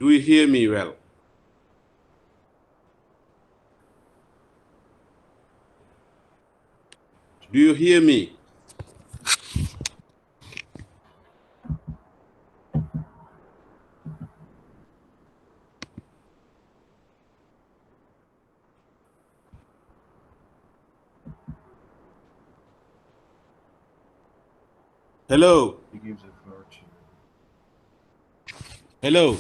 Do you hear me well? Do you hear me? Hello? He gives a floor to. Hello?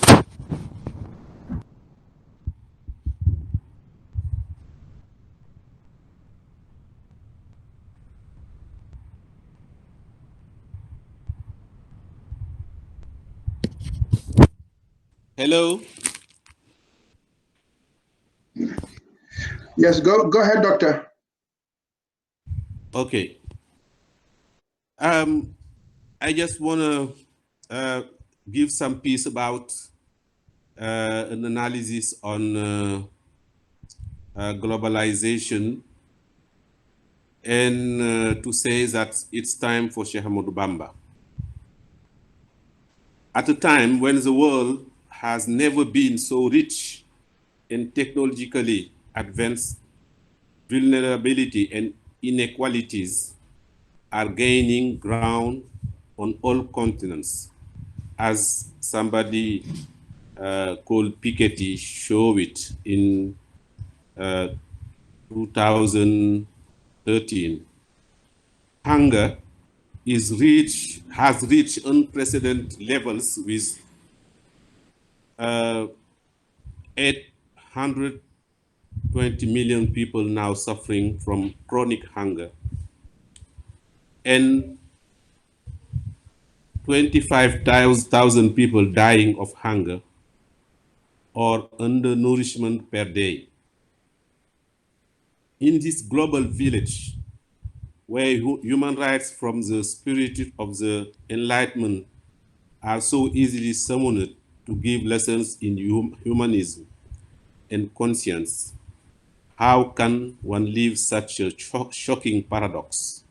Hello? Yes, go ahead, doctor. Okay. I just want to give some piece about an analysis on globalization and to say that it's time for Cheikh Ahmadou Bamba. At a time when the world has never been so rich and technologically advanced, vulnerability and inequalities are gaining ground on all continents, as somebody called Piketty showed it in 2013. Hunger has reached unprecedented levels with 820 million people now suffering from chronic hunger and 25,000 people dying of hunger or undernourishment per day. In this global village, where human rights from the spirit of the Enlightenment are so easily summoned to give lessons in humanism and conscience, how can one live such a shocking paradox?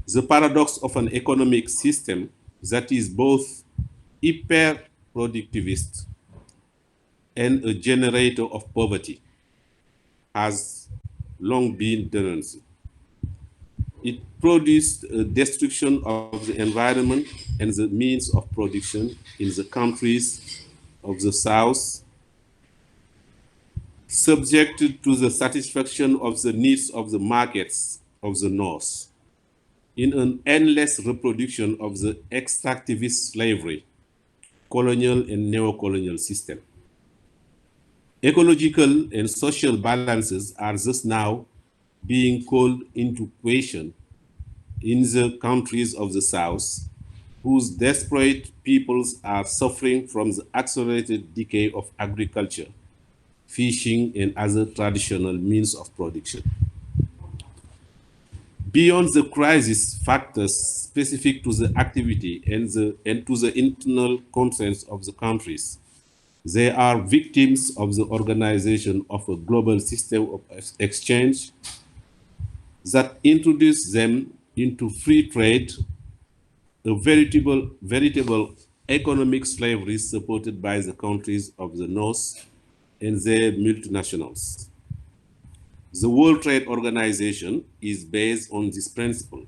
The paradox of an economic system that is both hyper-productivist and a generator of poverty has long been denounced. It produced a destruction of the environment and the means of production in the countries of the South, subjected to the satisfaction of the needs of the markets of the North, in an endless reproduction of the extractivist slavery, colonial and neo-colonial system. Ecological and social balances are thus now being called into question in the countries of the South, whose desperate peoples are suffering from the accelerated decay of agriculture, fishing, and other traditional means of production. Beyond the crisis factors specific to the activity and to the internal concerns of the countries, they are victims of the organization of a global system of exchange that introduced them into free trade, a veritable economic slavery supported by the countries of the North and their multinationals. The World Trade Organization is based on this principle,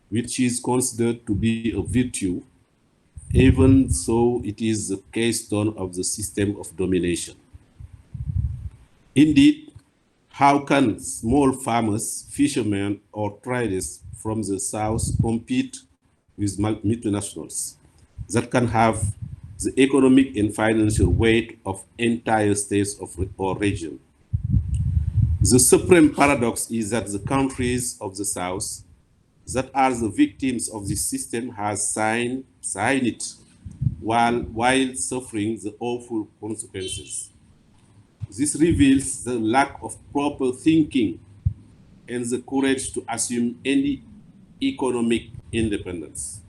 which is considered to be a virtue, even so it is the keystone of the system of domination. Indeed, how can small farmers, fishermen, or traders from the South compete with multinationals that can have the economic and financial weight of entire states or region? The supreme paradox is that the countries of the South that are the victims of this system has signed it while suffering the awful consequences. This reveals the lack of proper thinking and the courage to assume any economic independence.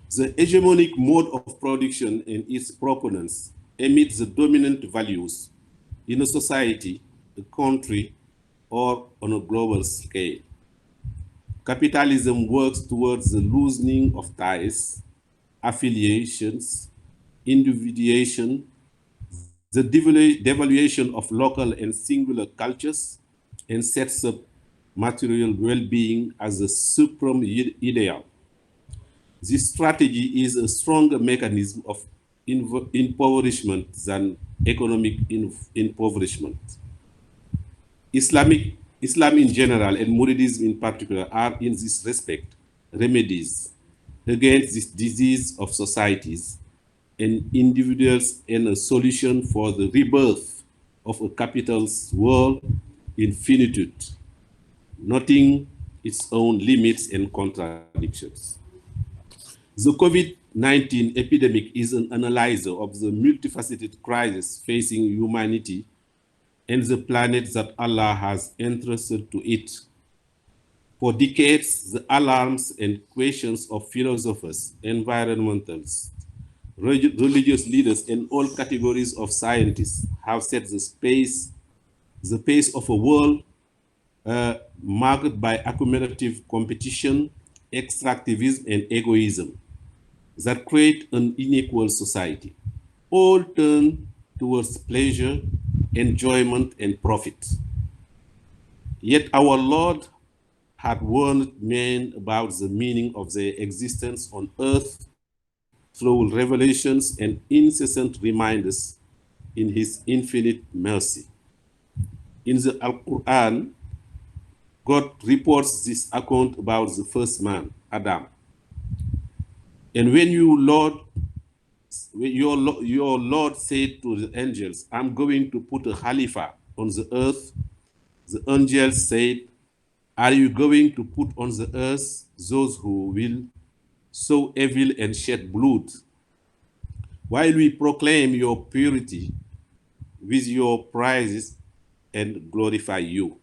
The hegemonic mode of production and its proponents emit the dominant values in a society, a country, or on a global scale. Capitalism works towards the loosening of ties, affiliations, individuation, the devaluation of local and singular cultures, and sets up material well-being as a supreme ideal. This strategy is a stronger mechanism of impoverishment than economic impoverishment. Islam in general and Muridism in particular are in this respect remedies against this disease of societies and individuals and a solution for the rebirth of a capitalist world in finitude, noting its own limits and contradictions. The COVID-19 epidemic is an analyzer of the multifaceted crisis facing humanity and the planet that Allah has entrusted to it. For decades, the alarms and questions of philosophers, environmentalists, religious leaders, and all categories of scientists have set the pace of a world marked by accumulative competition, extractivism, and egoism that create an unequal society. All turn towards pleasure, enjoyment, and profit. Yet our Lord had warned men about the meaning of their existence on earth through revelations and incessant reminders in his infinite mercy. In the Al-Quran, God reports this account about the first man, Adam. And when your Lord said to the angels, I'm going to put a Khalifa on the earth, the angels said, are you going to put on the earth those who will sow evil and shed blood? While we proclaim your purity with your praises and glorify you.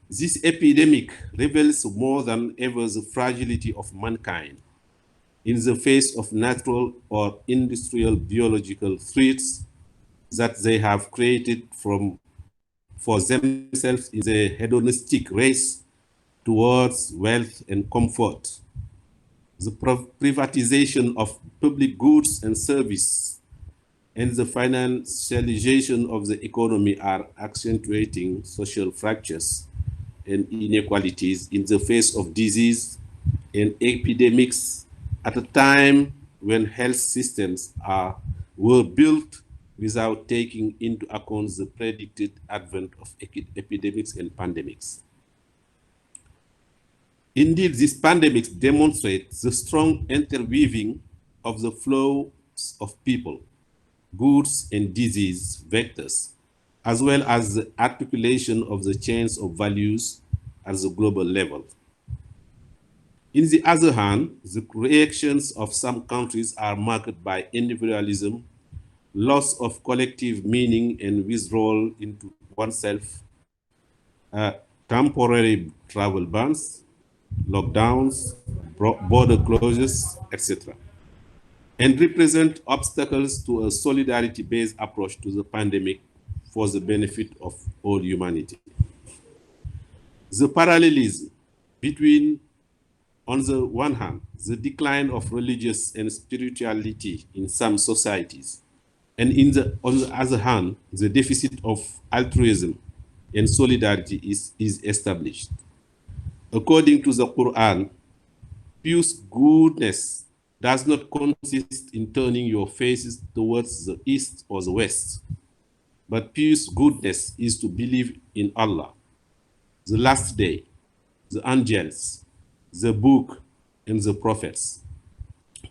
This epidemic reveals more than ever the fragility of mankind in the face of natural or industrial biological threats that they have created for themselves in their hedonistic race towards wealth and comfort. The privatization of public goods and service and the financialization of the economy are accentuating social fractures and inequalities in the face of disease and epidemics at a time when health systems were built without taking into account the predicted advent of epidemics and pandemics. Indeed, these pandemics demonstrate the strong interweaving of the flows of people, goods, and disease vectors, as well as the articulation of the chains of values at the global level. On the other hand, the reactions of some countries are marked by individualism, loss of collective meaning, and withdrawal into oneself, temporary travel bans, lockdowns, border closures, etc., and represent obstacles to a solidarity-based approach to the pandemic for the benefit of all humanity. The parallelism between, on the one hand, the decline of religious and spirituality in some societies, and on the other hand, the deficit of altruism and solidarity is established. According to the Quran, pious goodness does not consist in turning your faces towards the east or the west, but pious goodness is to believe in Allah, the last day, the angels, the book, and the prophets,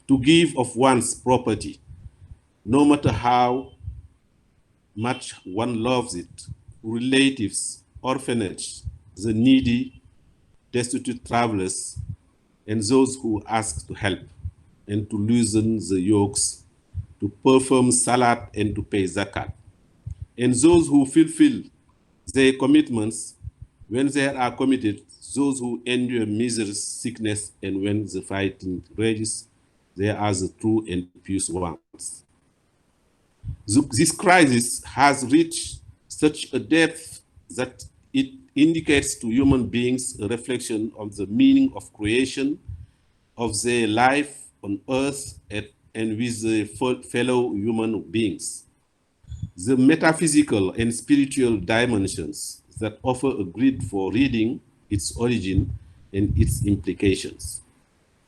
to give of one's property, no matter how much one loves it, relatives, orphanage, the needy, destitute travelers, and those who ask to help, and to loosen the yokes, to perform salat and to pay zakat, and those who fulfill their commitments when they are committed, those who endure misery, sickness, and when the fighting rages, they are the true and pious ones. This crisis has reached such a depth that it indicates to human beings a reflection of the meaning of creation, of their life on earth, and with the fellow human beings. The metaphysical and spiritual dimensions that offer a grid for reading its origin and its implications.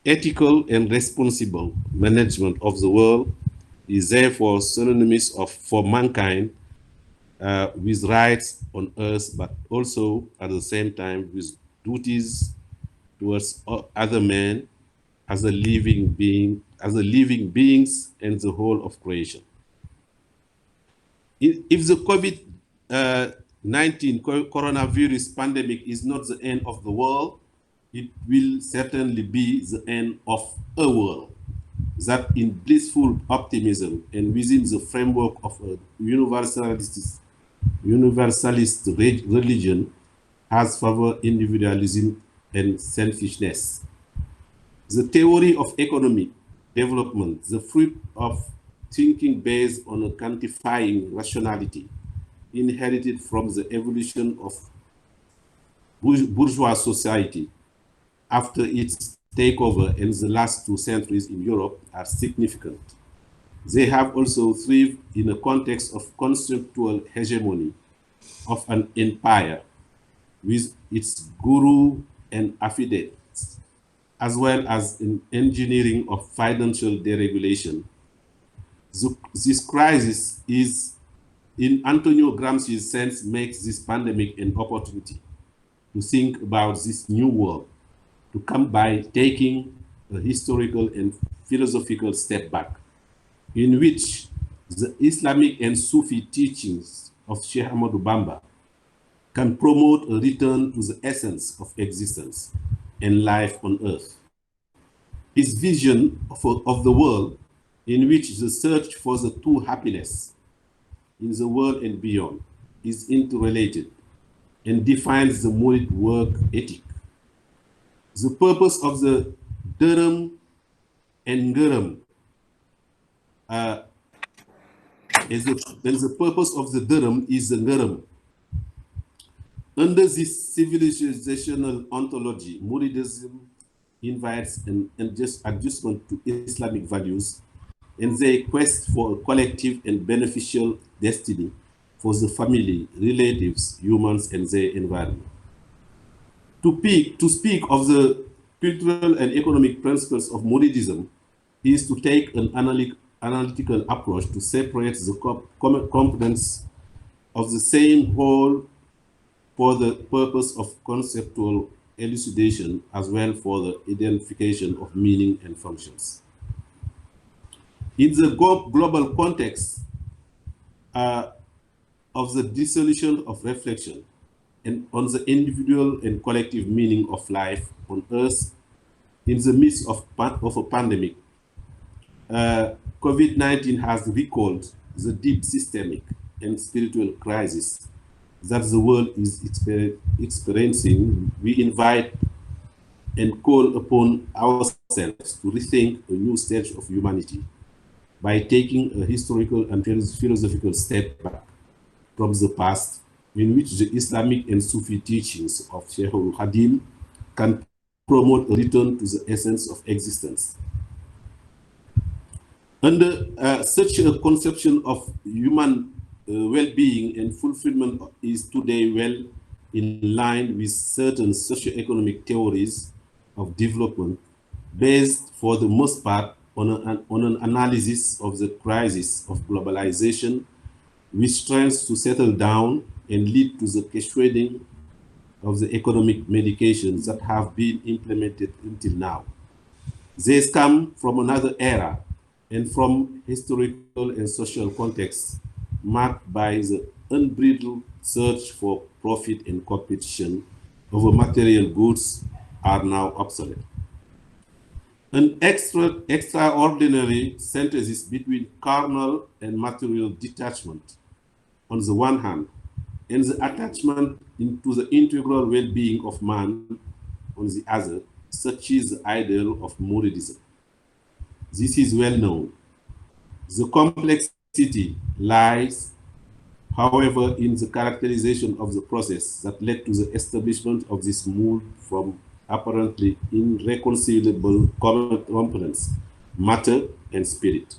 Ethical and responsible management of the world is therefore synonymous for mankind with rights on earth, but also at the same time with duties towards other men as a living being, as a living beings and the whole of creation. If the COVID-19 coronavirus pandemic is not the end of the world, it will certainly be the end of a world that in blissful optimism and within the framework of a universalist religion has favored individualism and selfishness. The theory of economic development, the fruit of thinking based on a quantifying rationality, inherited from the evolution of bourgeois society after its takeover in the last 2 centuries in Europe, are significant. They have also thrived in a context of conceptual hegemony of an empire with its guru and affidavits, as well as in engineering of financial deregulation. This crisis is, in Antonio Gramsci's sense, makes this pandemic an opportunity to think about this new world, to come by taking a historical and philosophical step back, in which the Islamic and Sufi teachings of Sheikh Ahmadou Bamba can promote a return to the essence of existence and life on earth. His vision of the world, in which the search for the true happiness in the world and beyond is interrelated and defines the moral work ethic. The purpose of the Dharam and Garam the purpose of the Dharam is the Garam. Under this civilizational ontology, Muridism invites an adjustment to Islamic values and their quest for a collective and beneficial destiny for the family, relatives, humans, and their environment. To speak of the cultural and economic principles of Muridism is to take an analytical approach to separate the components of the same whole for the purpose of conceptual elucidation as well for the identification of meaning and functions. In the global context of the dissolution of reflection and on the individual and collective meaning of life on Earth in the midst of a pandemic, COVID-19 has recalled the deep systemic and spiritual crisis that the world is experiencing. We invite and call upon ourselves to rethink a new stage of humanity by taking a historical and philosophical step back from the past, in which the Islamic and Sufi teachings of Sheikh Hadim can promote a return to the essence of existence. Under such a conception of human well-being and fulfillment is today well in line with certain socio-economic theories of development based for the most part on an analysis of the crisis of globalization, which tends to settle down and lead to the questioning of the economic medications that have been implemented until now. These come from another era and from historical and social contexts marked by the unbridled search for profit and competition over material goods are now obsolete. An extraordinary synthesis between carnal and material detachment on the one hand, and the attachment into the integral well-being of man on the other, such is the ideal of Muridism. This is well known. The complexity lies, however, in the characterization of the process that led to the establishment of this mood from apparently irreconcilable components, matter, and spirit.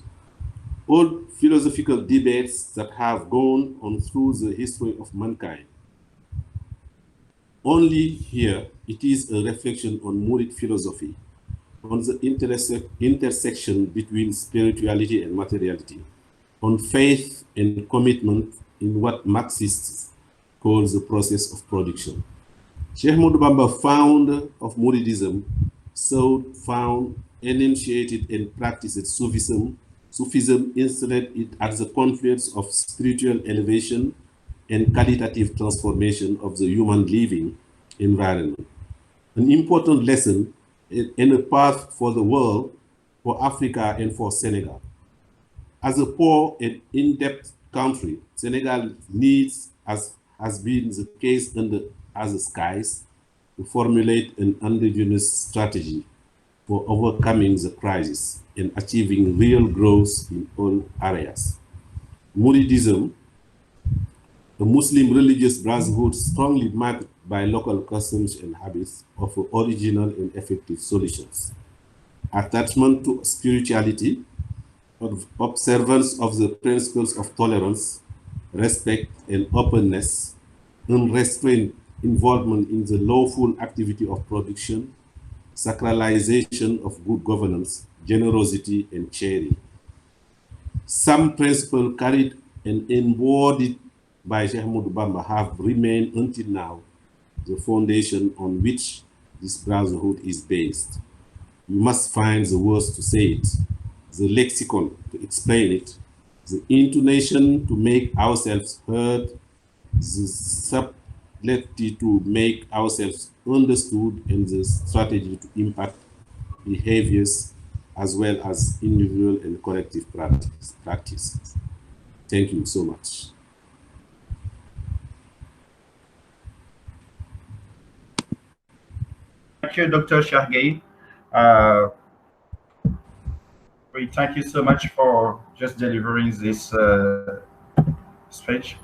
Old philosophical debates that have gone on through the history of mankind. Only here it is a reflection on Murid philosophy, on the intersection between spirituality and materiality, on faith and commitment in what Marxists call the process of production. Cheikh Ahmadou Bamba, founder of Muridism, sought, found, initiated, and practiced Sufism. Sufism installed it at the confluence of spiritual elevation and qualitative transformation of the human living environment. An important lesson and a path for the world, for Africa, and for Senegal. As a poor and in-depth country, Senegal needs, as has been the case under other skies, to formulate an indigenous strategy for overcoming the crisis and achieving real growth in all areas. Muridism, a Muslim religious brotherhood strongly marked by local customs and habits, offer original and effective solutions. Attachment to spirituality, observance of the principles of tolerance, respect, and openness, unrestrained involvement in the lawful activity of production, sacralization of good governance, generosity, and sharing. Some principles carried and embodied by Cheikh Ahmadou Bamba have remained until now the foundation on which this brotherhood is based. You must find the words to say it, the lexicon to explain it, the intonation to make ourselves heard, the subtlety to make ourselves understood, and the strategy to impact behaviors as well as individual and collective practices. Thank you so much. Thank you, Dr. Cheikh Gueye. We thank you so much for just delivering this speech.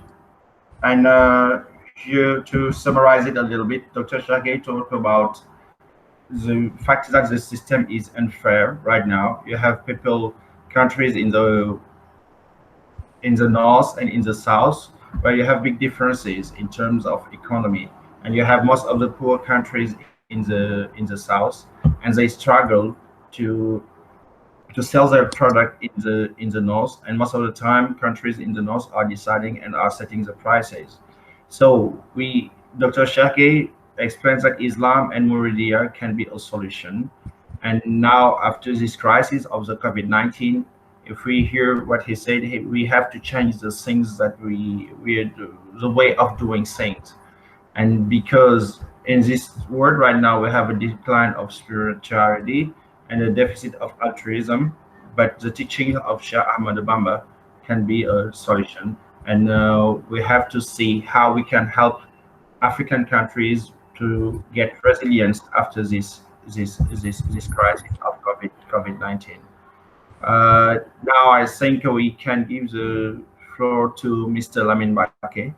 And here to summarize it a little bit, Dr. Cheikh Gueye talked about the fact that the system is unfair right now. You have countries in the north and in the south where you have big differences in terms of economy, and you have most of the poor countries in the south, and they struggle to sell their product in the north, and most of the time countries in the north are deciding and are setting the prices. So Dr. Cheikh Gueye explains that Islam and Muridia can be a solution. And now after this crisis of the COVID-19, if we hear what he said, we have to change the things that the way of doing things. And because in this world right now, we have a decline of spirituality and a deficit of altruism, but the teaching of Cheikh Ahmadou Bamba can be a solution. And we have to see how we can help African countries to get resilience after this crisis of COVID-19. Now I think we can give the floor to Mr. Lamine Baké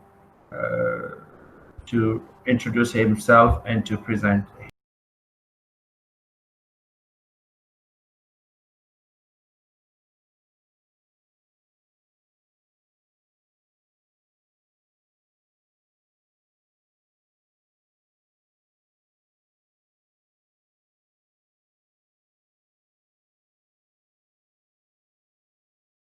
to introduce himself and to present